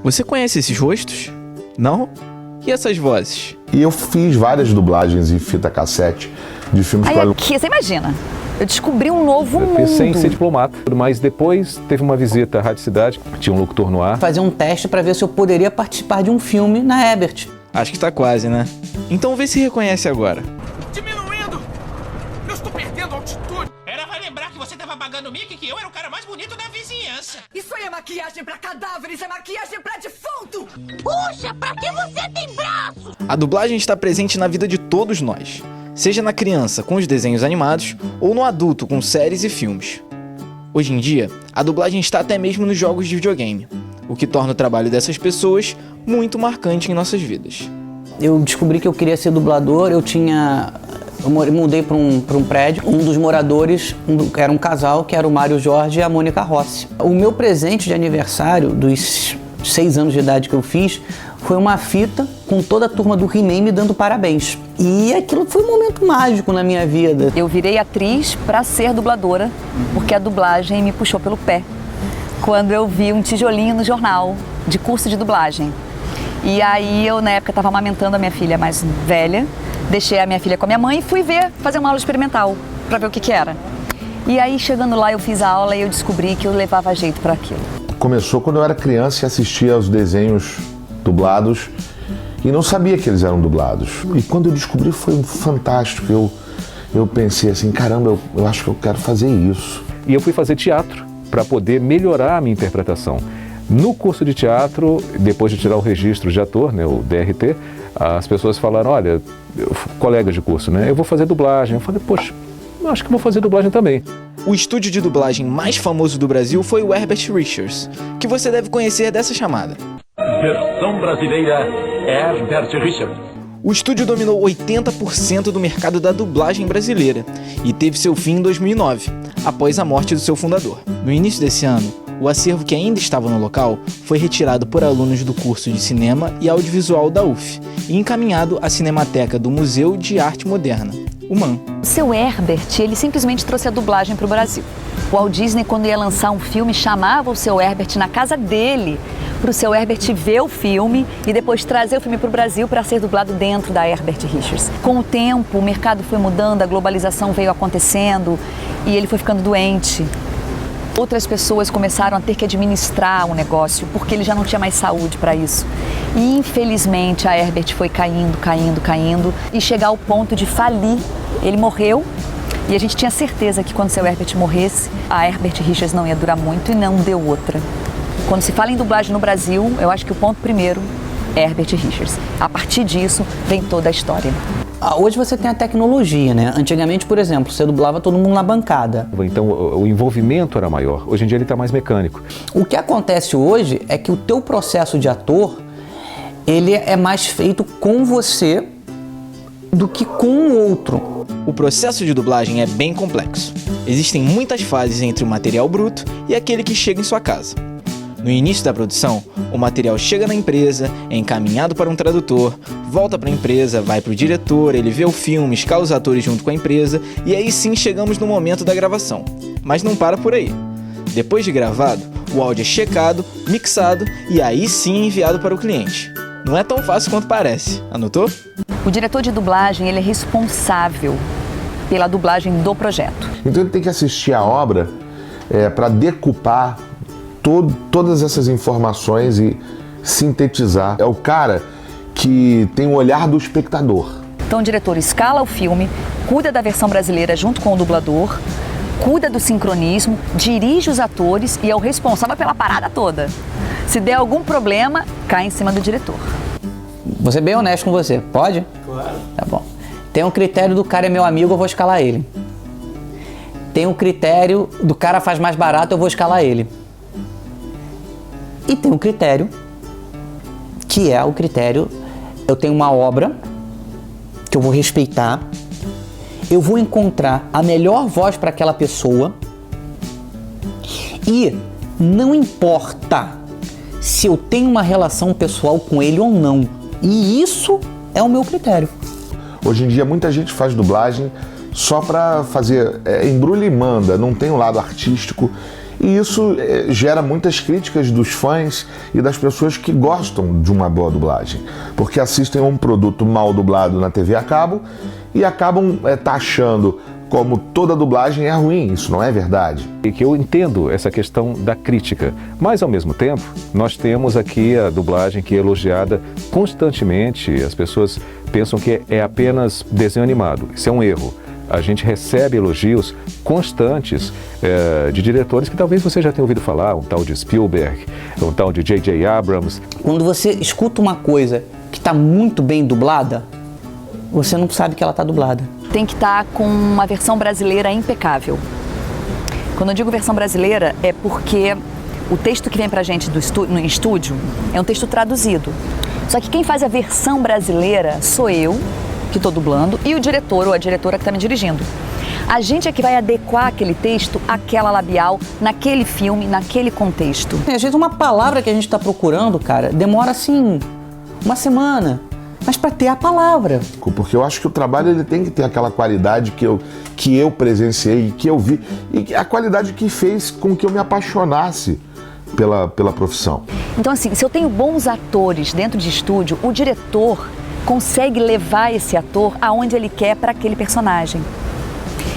Você conhece esses rostos? Não? E essas vozes? E eu fiz várias dublagens em fita cassete de filmes Aí aqui, você imagina, eu descobri um novo mundo. Eu fiz sem ser diplomata, mas depois teve uma visita à Rádio Cidade, tinha um locutor no ar. Fazer um teste para ver se eu poderia participar de um filme na Ebert. Acho que tá quase, né? Então vê se reconhece agora. Diminuindo! Eu estou perdendo altitude! Era pra lembrar que você tava pagando o mic que eu era o cara mais bonito da vizinhança. Isso aí é maquiagem pra cadáveres, é maquiagem pra defunto! Puxa, pra que você tem braço? A dublagem está presente na vida de todos nós, seja na criança com os desenhos animados ou no adulto com séries e filmes. Hoje em dia, a dublagem está até mesmo nos jogos de videogame, o que torna o trabalho dessas pessoas muito marcante em nossas vidas. Eu descobri que eu queria ser dublador, eu mudei para um prédio, um dos moradores era um casal, que era o Mário Jorge e a Mônica Rossi. O meu presente de aniversário, dos 6 anos de idade que eu fiz, foi uma fita com toda a turma do He-Man me dando parabéns. E aquilo foi um momento mágico na minha vida. Eu virei atriz para ser dubladora, porque a dublagem me puxou pelo pé. Quando eu vi um tijolinho no jornal de curso de dublagem. E aí eu, na época, estava amamentando a minha filha mais velha, deixei a minha filha com a minha mãe e fui fazer uma aula experimental, para ver o que era. E aí, chegando lá, eu fiz a aula e eu descobri que eu levava jeito para aquilo. Começou quando eu era criança e assistia aos desenhos dublados e não sabia que eles eram dublados. E quando eu descobri foi fantástico. Eu pensei assim, caramba, eu acho que eu quero fazer isso. E eu fui fazer teatro para poder melhorar a minha interpretação. No curso de teatro, depois de tirar o registro de ator, né, o DRT, as pessoas falaram, olha, colegas de curso, né, eu vou fazer dublagem. Eu falei, poxa, eu acho que vou fazer dublagem também. O estúdio de dublagem mais famoso do Brasil foi o Herbert Richards, que você deve conhecer dessa chamada. Versão brasileira Herbert Richards. O estúdio dominou 80% do mercado da dublagem brasileira e teve seu fim em 2009, após a morte do seu fundador. No início desse ano, o acervo que ainda estava no local foi retirado por alunos do curso de Cinema e Audiovisual da UF e encaminhado à Cinemateca do Museu de Arte Moderna, o MAM. O seu Herbert, ele simplesmente trouxe a dublagem para o Brasil. O Walt Disney, quando ia lançar um filme, chamava o seu Herbert na casa dele, para o seu Herbert ver o filme e depois trazer o filme para o Brasil para ser dublado dentro da Herbert Richards. Com o tempo, o mercado foi mudando, a globalização veio acontecendo e ele foi ficando doente. Outras pessoas começaram a ter que administrar o negócio, porque ele já não tinha mais saúde para isso. E, infelizmente, a Herbert foi caindo, e chegar ao ponto de falir. Ele morreu, e a gente tinha certeza que quando o seu Herbert morresse, a Herbert Richards não ia durar muito e não deu outra. Quando se fala em dublagem no Brasil, eu acho que o ponto primeiro é Herbert Richards. A partir disso, vem toda a história. Hoje você tem a tecnologia, né? Antigamente, por exemplo, você dublava todo mundo na bancada. Então o envolvimento era maior. Hoje em dia ele está mais mecânico. O que acontece hoje é que o teu processo de ator, ele é mais feito com você do que com o outro. O processo de dublagem é bem complexo. Existem muitas fases entre o material bruto e aquele que chega em sua casa. No início da produção, o material chega na empresa, é encaminhado para um tradutor, volta para a empresa, vai para o diretor, ele vê o filme, escala os atores junto com a empresa e aí sim chegamos no momento da gravação. Mas não para por aí. Depois de gravado, o áudio é checado, mixado e aí sim enviado para o cliente. Não é tão fácil quanto parece, anotou? O diretor de dublagem, ele é responsável pela dublagem do projeto. Então ele tem que assistir a obra para decupar todas essas informações e sintetizar. É o cara que tem o olhar do espectador. Então o diretor escala o filme, cuida da versão brasileira junto com o dublador, cuida do sincronismo, dirige os atores e é o responsável pela parada toda. Se der algum problema, cai em cima do diretor. Vou ser bem honesto com você, pode? Claro. Tá bom. Tem um critério do cara é meu amigo, eu vou escalar ele. Tem um critério do cara faz mais barato, eu vou escalar ele. E tem um critério, que é o critério, eu tenho uma obra que eu vou respeitar, eu vou encontrar a melhor voz para aquela pessoa e não importa se eu tenho uma relação pessoal com ele ou não. E isso é o meu critério. Hoje em dia muita gente faz dublagem só para fazer embrulha e manda, não tem um lado artístico E isso gera muitas críticas dos fãs e das pessoas que gostam de uma boa dublagem, porque assistem a um produto mal dublado na TV a cabo e acabam taxando como toda dublagem é ruim. Isso não é verdade. E que eu entendo essa questão da crítica, mas ao mesmo tempo nós temos aqui a dublagem que é elogiada constantemente. As pessoas pensam que é apenas desenho animado. Isso é um erro. A gente recebe elogios constantes de diretores que talvez você já tenha ouvido falar, um tal de Spielberg, um tal de J.J. Abrams. Quando você escuta uma coisa que está muito bem dublada, você não sabe que ela está dublada. Tem que estar com uma versão brasileira impecável. Quando eu digo versão brasileira, é porque o texto que vem pra gente no estúdio é um texto traduzido. Só que quem faz a versão brasileira sou eu, que estou dublando, e o diretor ou a diretora que está me dirigindo. A gente é que vai adequar aquele texto àquela labial, naquele filme, naquele contexto. Às vezes uma palavra que a gente está procurando, cara, demora assim uma semana, mas para ter a palavra. Porque eu acho que o trabalho ele tem que ter aquela qualidade que eu presenciei, que eu vi, e a qualidade que fez com que eu me apaixonasse pela profissão. Então assim, se eu tenho bons atores dentro de estúdio, o diretor consegue levar esse ator aonde ele quer para aquele personagem.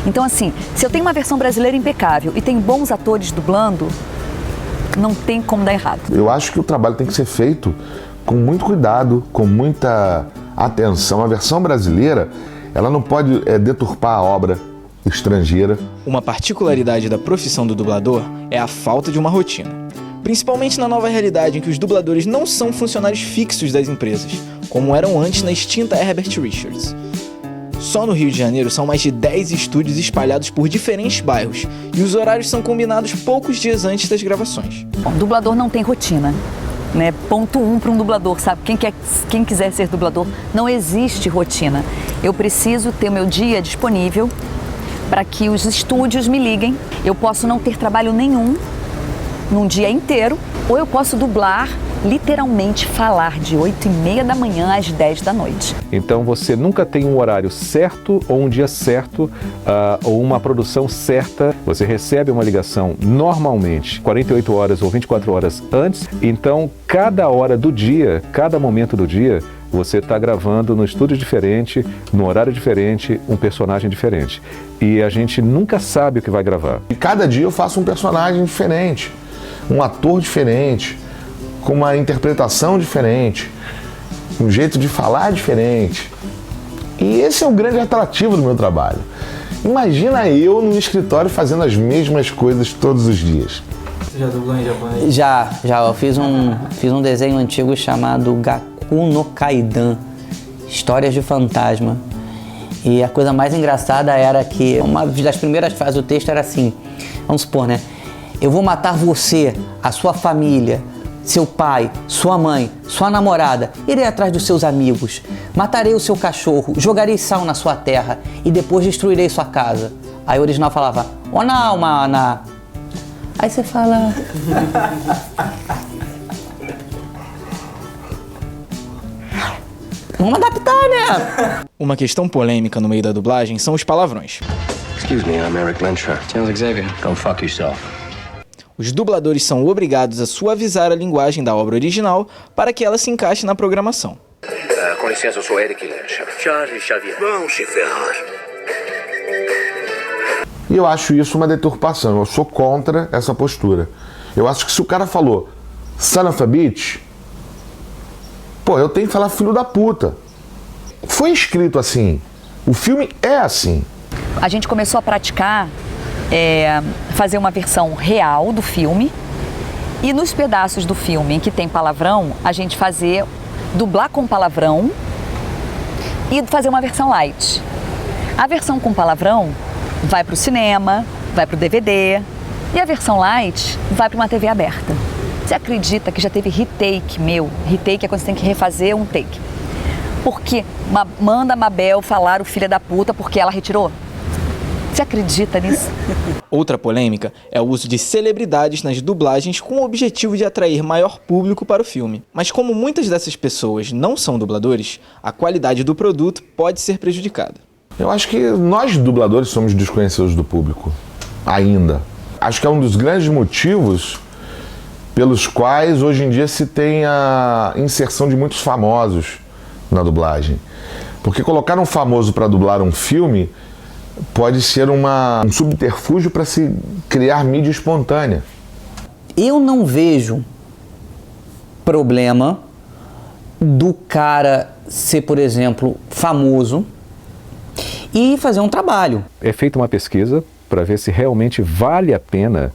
Então assim, se eu tenho uma versão brasileira impecável e tenho bons atores dublando, não tem como dar errado. Eu acho que o trabalho tem que ser feito com muito cuidado, com muita atenção. A versão brasileira, ela não pode deturpar a obra estrangeira. Uma particularidade da profissão do dublador é a falta de uma rotina. Principalmente na nova realidade em que os dubladores não são funcionários fixos das empresas, como eram antes na extinta Herbert Richards. Só no Rio de Janeiro são mais de 10 estúdios espalhados por diferentes bairros e os horários são combinados poucos dias antes das gravações. O dublador não tem rotina, né? Ponto 1 para um dublador, sabe? Quem quiser ser dublador, não existe rotina. Eu preciso ter o meu dia disponível para que os estúdios me liguem. Eu posso não ter trabalho nenhum num dia inteiro, ou eu posso dublar, literalmente falar de 8h30 da manhã às 10 da noite. Então você nunca tem um horário certo ou um dia certo ou uma produção certa. Você recebe uma ligação normalmente 48 horas ou 24 horas antes. Então cada hora do dia, cada momento do dia, você está gravando no estúdio diferente, no horário diferente, um personagem diferente. E a gente nunca sabe o que vai gravar. E cada dia eu faço um personagem diferente, um ator diferente, com uma interpretação diferente, um jeito de falar diferente. E esse é o grande atrativo do meu trabalho. Imagina eu no escritório fazendo as mesmas coisas todos os dias. Você já dublou em japonês? Já. Eu fiz um desenho antigo chamado Gaku no Kaidan, Histórias de Fantasma. E a coisa mais engraçada era que uma das primeiras frases do texto era assim, vamos supor, né? Eu vou matar você, a sua família, seu pai, sua mãe, sua namorada, irei atrás dos seus amigos, matarei o seu cachorro, jogarei sal na sua terra e depois destruirei sua casa. Aí o original falava, oh não, mana. Aí você fala... Vamos adaptar, né? Uma questão polêmica no meio da dublagem são os palavrões. Excuse me, I'm Eric Lensher. Charles Xavier. Go fuck yourself. Os dubladores são obrigados a suavizar a linguagem da obra original para que ela se encaixe na programação. Com licença, eu sou Eric Lensher. Charles Xavier. Vão se ferrar. E eu acho isso uma deturpação. Eu sou contra essa postura. Eu acho que se o cara falou son of a bitch, pô, eu tenho que falar filho da puta. Foi escrito assim. O filme é assim. A gente começou a praticar fazer uma versão real do filme e nos pedaços do filme em que tem palavrão, a gente dublar com palavrão e fazer uma versão light. A versão com palavrão vai para o cinema, vai para o DVD e a versão light vai para uma TV aberta. Você acredita que já teve retake meu? Retake é quando você tem que refazer um take. Porque manda a Mabel falar o filho da puta porque ela retirou? Você acredita nisso? Outra polêmica é o uso de celebridades nas dublagens com o objetivo de atrair maior público para o filme. Mas como muitas dessas pessoas não são dubladores, a qualidade do produto pode ser prejudicada. Eu acho que nós dubladores somos desconhecidos do público. Ainda. acho que é um dos grandes motivos pelos quais hoje em dia se tem a inserção de muitos famosos na dublagem. Porque colocar um famoso para dublar um filme pode ser um subterfúgio para se criar mídia espontânea. Eu não vejo problema do cara ser, por exemplo, famoso e fazer um trabalho. É feita uma pesquisa para ver se realmente vale a pena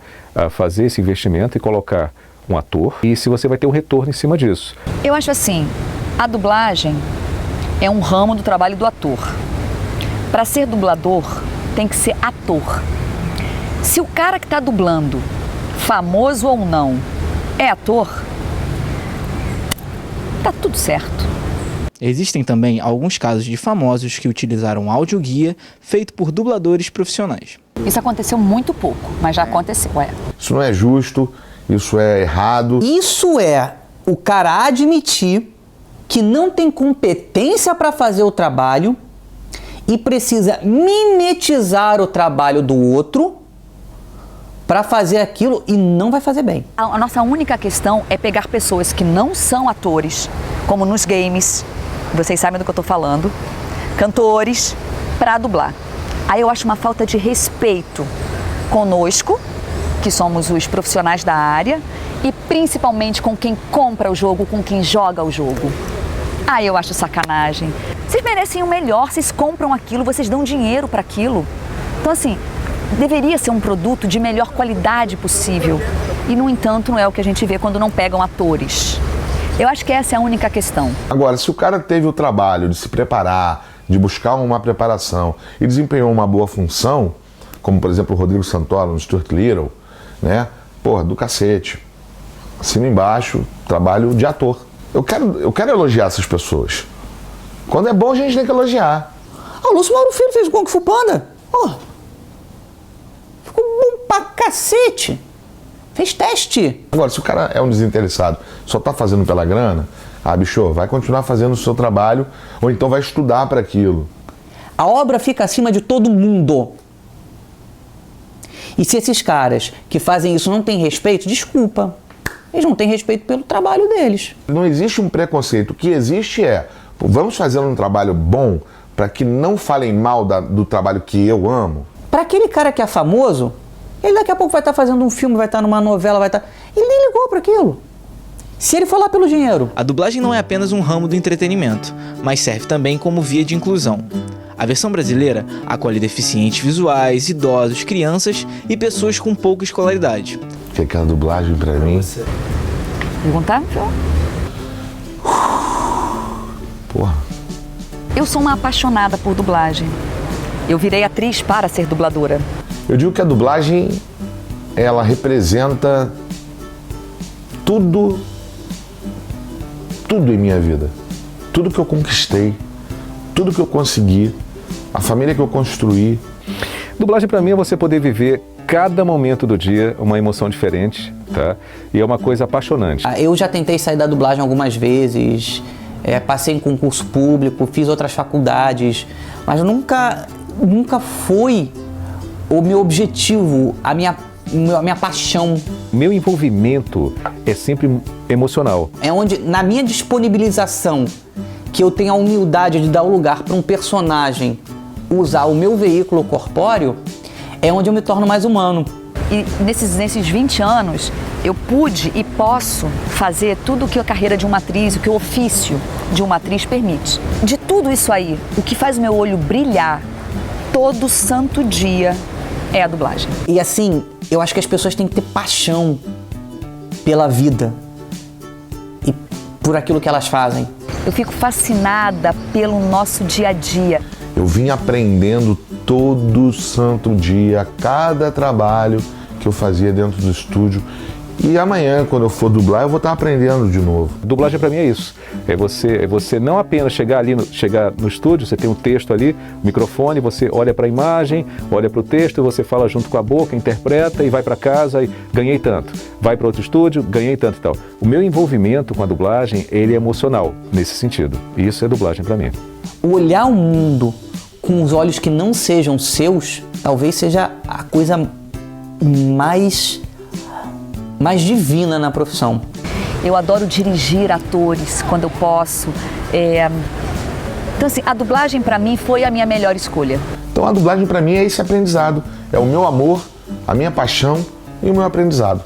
fazer esse investimento e colocar um ator e se você vai ter um retorno em cima disso. Eu acho assim, a dublagem é um ramo do trabalho do ator. Para ser dublador, tem que ser ator. Se o cara que está dublando, famoso ou não, é ator, tá tudo certo. Existem também alguns casos de famosos que utilizaram audioguia feito por dubladores profissionais. Isso aconteceu muito pouco, mas já aconteceu. Isso não é justo, isso é errado. Isso é o cara admitir que não tem competência para fazer o trabalho e precisa mimetizar o trabalho do outro para fazer aquilo e não vai fazer bem. A nossa única questão é pegar pessoas que não são atores, como nos games, vocês sabem do que eu estou falando, cantores, para dublar. Aí eu acho uma falta de respeito conosco, que somos os profissionais da área, e principalmente com quem compra o jogo, com quem joga o jogo. Aí eu acho sacanagem. Vocês merecem o melhor, vocês compram aquilo, vocês dão dinheiro para aquilo. Então assim, deveria ser um produto de melhor qualidade possível. E, no entanto, não é o que a gente vê quando não pegam atores. Eu acho que essa é a única questão. Agora, se o cara teve o trabalho de se preparar, de buscar uma preparação e desempenhou uma boa função, como, por exemplo, o Rodrigo Santoro no Stuart Little, né? Porra, do cacete. Assina embaixo, trabalho de ator. Eu quero elogiar essas pessoas. Quando é bom, a gente tem que elogiar. O Lúcio Mauro Filho fez o Kung Fu Panda. Ficou bom pra cacete. Fez teste. Agora, se o cara é um desinteressado, só tá fazendo pela grana, bicho, vai continuar fazendo o seu trabalho ou então vai estudar para aquilo. A obra fica acima de todo mundo. E se esses caras que fazem isso não têm respeito, desculpa. Eles não têm respeito pelo trabalho deles. Não existe um preconceito. O que existe é, vamos fazer um trabalho bom para que não falem mal do trabalho que eu amo. Para aquele cara que é famoso, ele daqui a pouco vai estar fazendo um filme, vai estar numa novela, vai estar... Ele nem ligou para aquilo. Se ele for lá pelo dinheiro. A dublagem não é apenas um ramo do entretenimento, mas serve também como via de inclusão. A versão brasileira acolhe deficientes visuais, idosos, crianças e pessoas com pouca escolaridade. O que é a dublagem pra mim? Perguntar? Porra. Eu sou uma apaixonada por dublagem. Eu virei atriz para ser dubladora. Eu digo que a dublagem, ela representa tudo em minha vida. Tudo que eu conquistei, tudo que eu consegui, a família que eu construí. Dublagem para mim é você poder viver cada momento do dia uma emoção diferente, tá? E é uma coisa apaixonante. Eu já tentei sair da dublagem algumas vezes, passei em concurso público, fiz outras faculdades, mas nunca foi o meu objetivo, a minha paixão. Meu envolvimento é sempre emocional. É onde, na minha disponibilização, que eu tenho a humildade de dar o lugar para um personagem usar o meu veículo corpóreo, é onde eu me torno mais humano. E nesses 20 anos, eu pude e posso fazer tudo o que a carreira de uma atriz, o que o ofício de uma atriz permite. De tudo isso aí, o que faz o meu olho brilhar todo santo dia é a dublagem. E assim, eu acho que as pessoas têm que ter paixão pela vida e por aquilo que elas fazem. Eu fico fascinada pelo nosso dia a dia. Eu vim aprendendo todo santo dia, cada trabalho que eu fazia dentro do estúdio. E amanhã, quando eu for dublar, eu vou estar aprendendo de novo. Dublagem para mim é isso. É você não apenas chegar no estúdio, você tem um texto ali, microfone, você olha para a imagem, olha para o texto, você fala junto com a boca, interpreta e vai para casa e ganhei tanto. Vai para outro estúdio, ganhei tanto e tal. O meu envolvimento com a dublagem, ele é emocional nesse sentido. E isso é dublagem para mim. Olhar o mundo com os olhos que não sejam seus, talvez seja a coisa mais divina na profissão. Eu adoro dirigir atores quando eu posso. Então, assim, a dublagem para mim foi a minha melhor escolha. Então a dublagem para mim é esse aprendizado, é o meu amor, a minha paixão e o meu aprendizado.